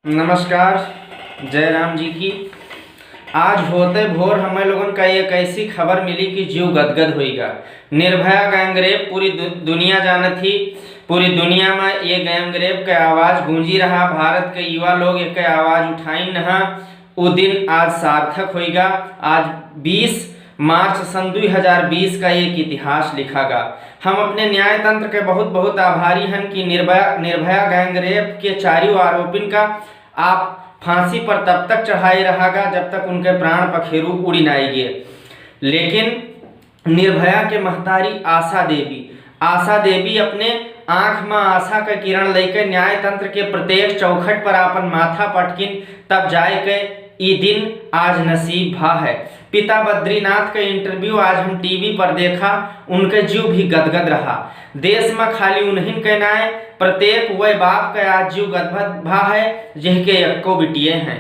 नमस्कार। जय राम जी की। आज होते भोर हमें लोगों का एक ऐसी खबर मिली कि जीव गदगद होएगा। निर्भया गैंगरेप पूरी दुनिया जानत थी। पूरी दुनिया में ये गैंगरेप का आवाज़ गूंजी रहा। भारत के युवा लोग एक आवाज़ उठाई नहा। वो दिन आज सार्थक होएगा। आज 20 मार्च सन 2020 का एक इतिहास लिखागा। हम अपने न्याय तंत्र के बहुत बहुत आभारी हैं कि निर्भया गैंगरेप के चारों आरोपिन का आप फांसी पर तब तक चढ़ाए रहागा जब तक उनके प्राण पखेरु उड़ी नाएंगे। लेकिन निर्भया के महतारी आशा देवी अपने आंख में आशा का किरण लेकर न्याय तंत्र के प्रत्येक चौखट पर अपन माथा पटकिन तब जाए के ई दिन आज नसीब भा है। पिता बद्रीनाथ का इंटरव्यू आज हम टीवी पर देखा। उनके जीव भी गदगद रहा। देश में खाली उन्हीं के नाय प्रत्येक वह बाप का आज जीव गदगद भा है जिनके एक्को बिटिये हैं।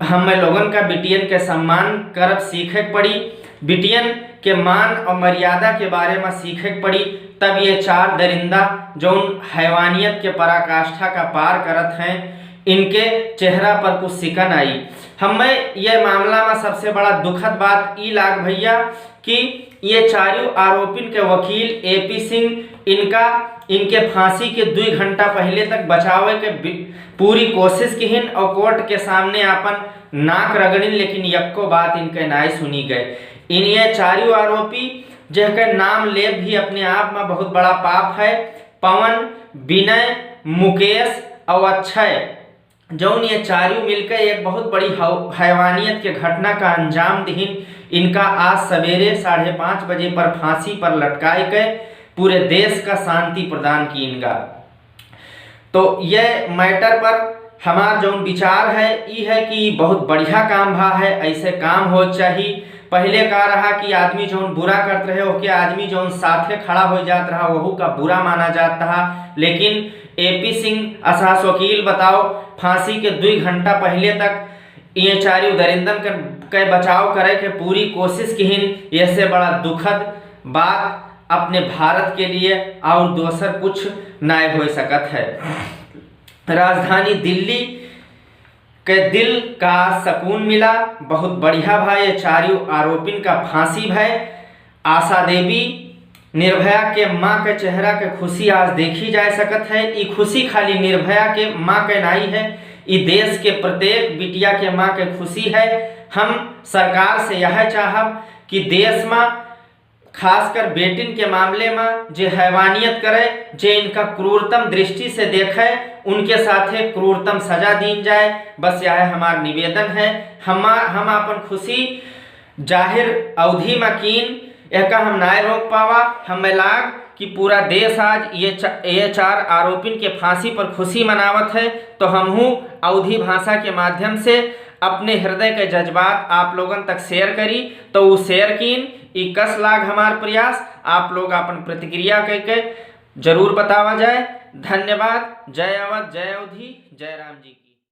हम लोगन का बिटियन के सम्मान करब सीखे पड़ी। बिटियन के मान और मर्यादा के बारे में सीखे पड़ी। तब ये चार दरिंदा जो हैवानियत के पराकाष्ठा का पार करत हैं, इनके चेहरा पर कुछ सिकन आई। हमें यह मामला में सबसे बड़ा दुखद बात ई लाग भैया कि ये चारों आरोपिन के वकील AP सिंह इनके फांसी के 2 घंटा पहले तक बचावे के पूरी कोशिश किहिन और कोर्ट के सामने अपन नाक रगड़िन, लेकिन यक्को बात इनके नाय सुनी गए। इन ये चारों आरोपी जिनका नाम ले भी अपने आप में बहुत बड़ा पाप है। पवन, विनय, मुकेश और अक्षय, जौन ये चारों मिलकर एक बहुत बड़ी हैवानियत के घटना का अंजाम दिहिन। इनका आज सवेरे 5:30 बजे पर फांसी पर लटकाए गए पूरे देश का शांति प्रदान की इनका। तो यह मैटर पर हमार जो विचार है ये है कि बहुत बढ़िया काम भा है। ऐसे काम हो चाहिए। पहले का रहा कि आदमी जो बुरा करते रहे ओके आदमी जो साथे खड़ा हो जाता रहा वहू का बुरा माना जाता रहा। लेकिन AP सिंह असास वकील बताओ फांसी के 2 घंटा पहले तक ये चारों दरिंदन के बचाव करे के पूरी कोशिश किहिन। ऐसे बड़ा दुखद बात अपने भारत के लिए और दोसर कुछ नाय हो सकत है। राजधानी दिल्ली के दिल का सुकून मिला। बहुत बढ़िया भाई। ये चारों आरोपिन का फांसी भाई। आशा देवी निर्भया के माँ के चेहरा के खुशी आज देखी जा सकत है। ये खुशी खाली निर्भया के माँ के नाई है, ये देश के प्रत्येक बिटिया के माँ के खुशी है। हम सरकार से यह चाहब कि देश में खासकर बेटिन के मामले में जे हैवानियत करे, जे इनका क्रूरतम दृष्टि से देखे, उनके साथे क्रूरतम सजा दी जाए। बस यह हमार निवेदन है। हम अपन खुशी जाहिर अवधि में कीन एका हम नाय रोक पावा। हमें लाग कि पूरा देश आज ये 4 आरोपिन के फांसी पर खुशी मनावत है। तो हमहू अवधि भाषा के माध्यम से अपने हृदय के जज्बात आप लोगन तक शेयर करी। तो वो शेयर कीन इकस लाग हमार प्रयास आप लोग अपन प्रतिक्रिया करके जरूर बतावा जाए। धन्यवाद। जय अवध, जय अवधि, जय राम जी।